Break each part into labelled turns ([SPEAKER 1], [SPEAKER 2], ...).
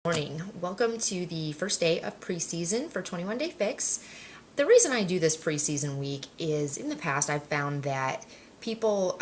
[SPEAKER 1] Morning. Welcome to the first day of preseason for 21 Day Fix. The reason I do this preseason week is in the past I've found that people,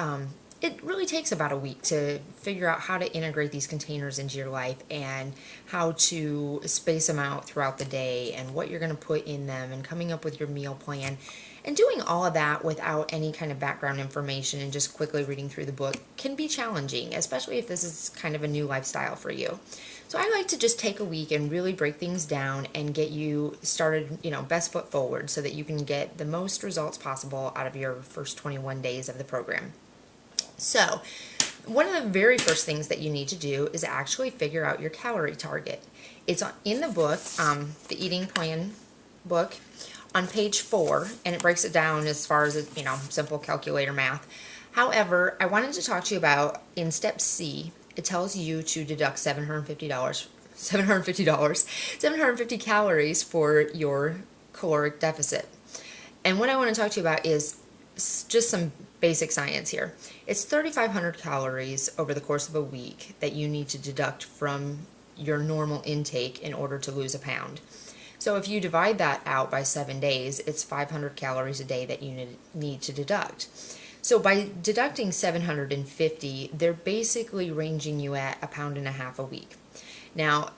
[SPEAKER 1] it really takes about a week to figure out how to integrate these containers into your life and how to space them out throughout the day and what you're going to put in them and coming up with your meal plan. And doing all of that without any kind of background information and just quickly reading through the book can be challenging, especially if this is kind of a new lifestyle for you. So I like to just take a week and really break things down and get you started, best foot forward so that you can get the most results possible out of your first 21 days of the program. So one of the very first things that you need to do is actually figure out your calorie target. It's in the book, the eating plan book, on page 4, and it breaks it down as far as, simple calculator math. However, I wanted to talk to you about in step C, it tells you to deduct $750 calories for your caloric deficit. And what I want to talk to you about is just some basic science here. It's 3,500 calories over the course of a week that you need to deduct from your normal intake in order to lose a pound. So if you divide that out by 7 days, it's 500 calories a day that you need to deduct. So by deducting 750, they're basically ranging you at 1.5 pounds a week. Now,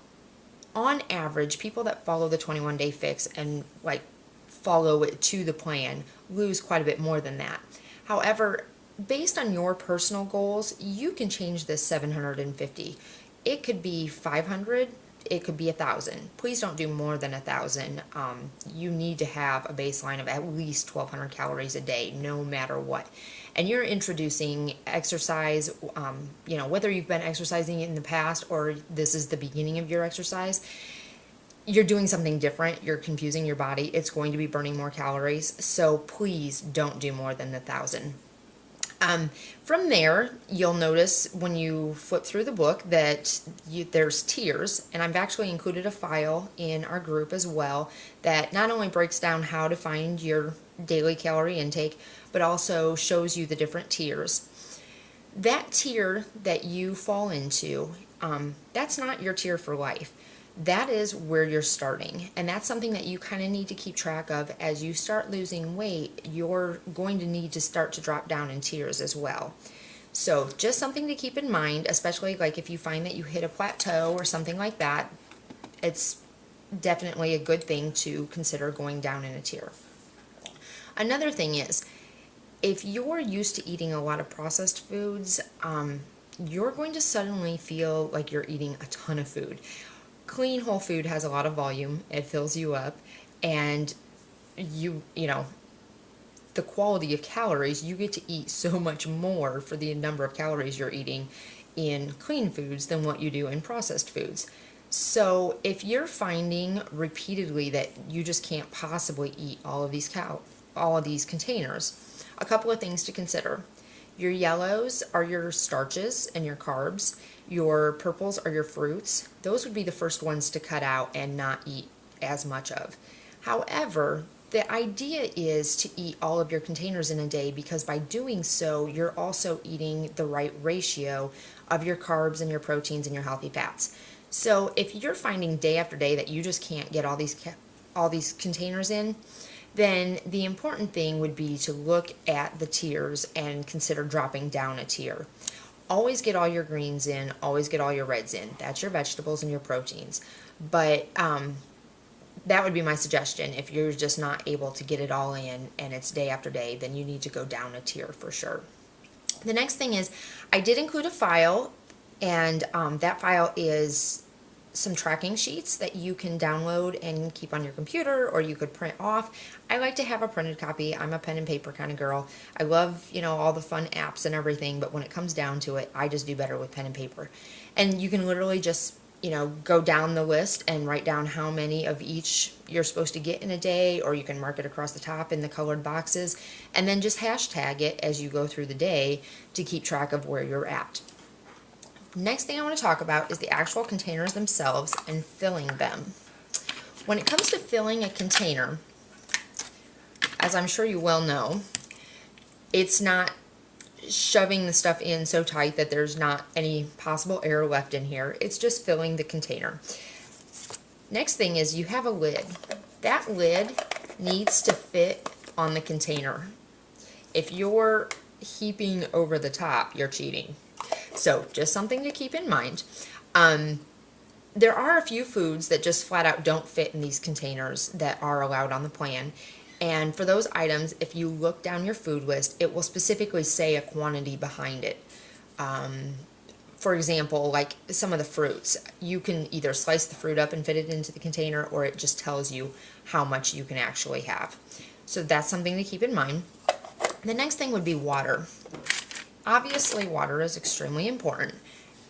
[SPEAKER 1] on average, people that follow the 21 Day Fix and follow it to the plan lose quite a bit more than that. However, based on your personal goals, you can change this 750. It could be 500. It could be 1,000. Please don't do more than 1,000. You need to have a baseline of at least 1,200 calories a day, no matter what. And you're introducing exercise, whether you've been exercising in the past or this is the beginning of your exercise, you're doing something different. You're confusing your body. It's going to be burning more calories. So please don't do more than 1,000. From there, you'll notice when you flip through the book that there's tiers, and I've actually included a file in our group as well that not only breaks down how to find your daily calorie intake, but also shows you the different tiers. That tier that you fall into, that's not your tier for life. That is where you're starting, and that's something that you kind of need to keep track of. As you start losing weight, you're going to need to start to drop down in tiers as well. So just something to keep in mind, especially if you find that you hit a plateau or something like that, it's definitely a good thing to consider going down in a tier. Another thing is, if you're used to eating a lot of processed foods, you're going to suddenly feel like you're eating a ton of food. Clean whole food has a lot of volume. It fills you up, and the quality of calories, you get to eat so much more for the number of calories you're eating in clean foods than what you do in processed foods. So if you're finding repeatedly that you just can't possibly eat all of these containers, a couple of things to consider. Your yellows are your starches and your carbs. Your purples are your fruits. Those would be the first ones to cut out and not eat as much of. However, the idea is to eat all of your containers in a day, because by doing so, you're also eating the right ratio of your carbs and your proteins and your healthy fats. So if you're finding day after day that you just can't get all these containers in, then the important thing would be to look at the tiers and consider dropping down a tier. Always get all your greens in, always get all your reds in. That's your vegetables and your proteins. But that would be my suggestion. If you're just not able to get it all in and it's day after day, then you need to go down a tier for sure. The next thing is, I did include a file, and that file is some tracking sheets that you can download and keep on your computer, or you could print off. I like to have a printed copy. I'm a pen and paper kind of girl. I love, all the fun apps and everything, but when it comes down to it, I just do better with pen and paper. And you can literally just, go down the list and write down how many of each you're supposed to get in a day, or you can mark it across the top in the colored boxes, and then just hashtag it as you go through the day to keep track of where you're at. Next thing I want to talk about is the actual containers themselves and filling them. When it comes to filling a container, as I'm sure you well know, it's not shoving the stuff in so tight that there's not any possible air left in here. It's just filling the container. Next thing is you have a lid. That lid needs to fit on the container. If you're heaping over the top, you're cheating. So just something to keep in mind. There are a few foods that just flat out don't fit in these containers that are allowed on the plan. And for those items, if you look down your food list, it will specifically say a quantity behind it. For example, like some of the fruits, you can either slice the fruit up and fit it into the container, or it just tells you how much you can actually have. So that's something to keep in mind. The next thing would be water. Obviously, water is extremely important.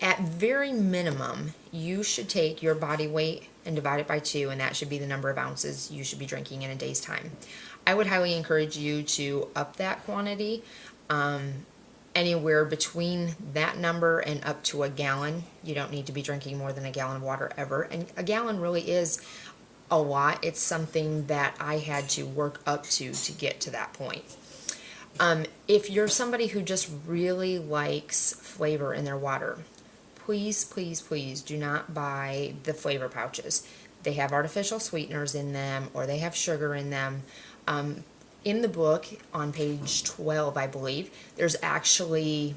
[SPEAKER 1] At very minimum, you should take your body weight and divide it by 2, and that should be the number of ounces you should be drinking in a day's time. I would highly encourage you to up that quantity. Anywhere between that number and up to a gallon. You don't need to be drinking more than a gallon of water ever. And a gallon really is a lot. It's something that I had to work up to get to that point. If you're somebody who just really likes flavor in their water, please, please, please do not buy the flavor pouches. They have artificial sweeteners in them, or they have sugar in them. In the book, on page 12, I believe, there's actually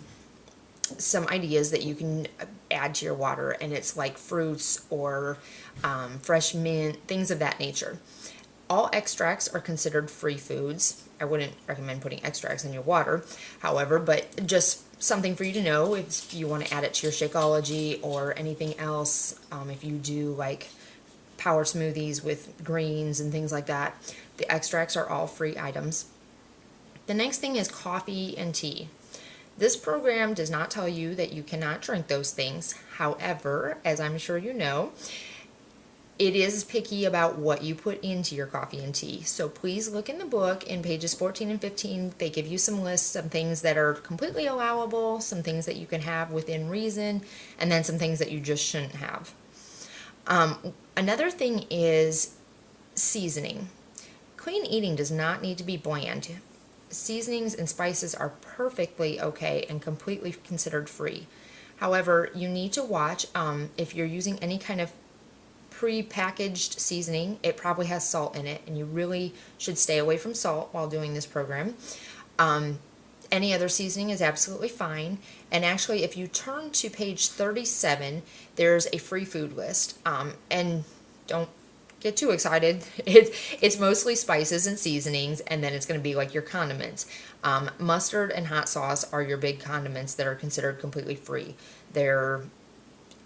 [SPEAKER 1] some ideas that you can add to your water, and it's like fruits or fresh mint, things of that nature. All extracts are considered free foods. I wouldn't recommend putting extracts in your water, however, but just something for you to know if you want to add it to your Shakeology or anything else. If you do like power smoothies with greens and things like that, the extracts are all free items. The next thing is coffee and tea. This program does not tell you that you cannot drink those things. However, as I'm sure you know, it is picky about what you put into your coffee and tea. So please look in the book in pages 14 and 15. They give you some lists of things that are completely allowable, some things that you can have within reason, and then some things that you just shouldn't have. Another thing is seasoning. Clean eating does not need to be bland. Seasonings and spices are perfectly okay and completely considered free. However, you need to watch if you're using any kind of pre-packaged seasoning, it probably has salt in it, and you really should stay away from salt while doing this program. Any other seasoning is absolutely fine. And actually, if you turn to page 37, there's a free food list. And don't get too excited. It's mostly spices and seasonings, and then it's going to be like your condiments. Mustard and hot sauce are your big condiments that are considered completely free. There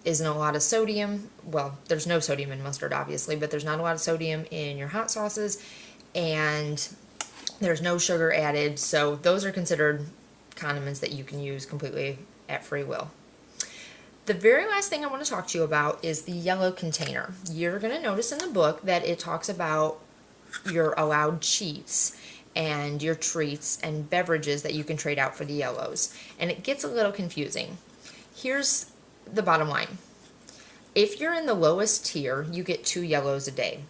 [SPEAKER 1] isn't a lot of sodium. Well, there's no sodium in mustard, obviously, but there's not a lot of sodium in your hot sauces, and there's no sugar added, so those are considered condiments that you can use completely at free will. The very last thing I want to talk to you about is the yellow container. You're going to notice in the book that it talks about your allowed cheats and your treats and beverages that you can trade out for the yellows, and it gets a little confusing. Here's the bottom line. If you're in the lowest tier, you get 2 yellows a day.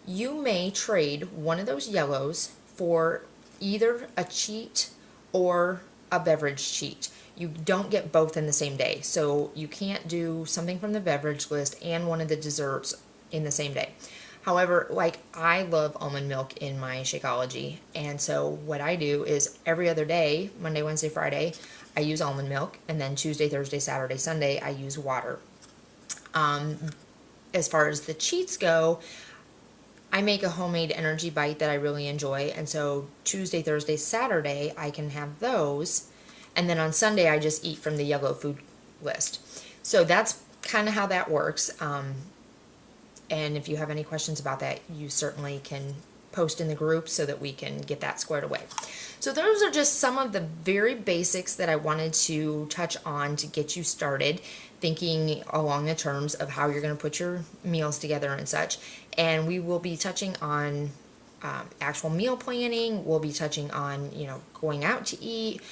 [SPEAKER 1] You may trade one of those yellows for either a cheat or a beverage cheat. You don't get both in the same day, so you can't do something from the beverage list and one of the desserts in the same day. However, like, I love almond milk in my Shakeology, and so what I do is every other day, Monday, Wednesday, Friday, I use almond milk, and then Tuesday, Thursday, Saturday, Sunday, I use water. As far as the cheats go, I make a homemade energy bite that I really enjoy, and so Tuesday, Thursday, Saturday, I can have those, and then on Sunday, I just eat from the yellow food list. So that's kind of how that works, and if you have any questions about that, you certainly can post in the group so that we can get that squared away. So those are just some of the very basics that I wanted to touch on to get you started thinking along the terms of how you're going to put your meals together and such. And we will be touching on actual meal planning. We'll be touching on, going out to eat,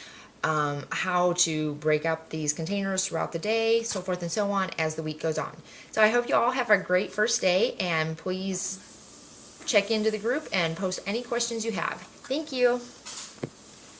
[SPEAKER 1] how to break up these containers throughout the day, so forth and so on as the week goes on. So I hope you all have a great first day, and please check into the group and post any questions you have. Thank you.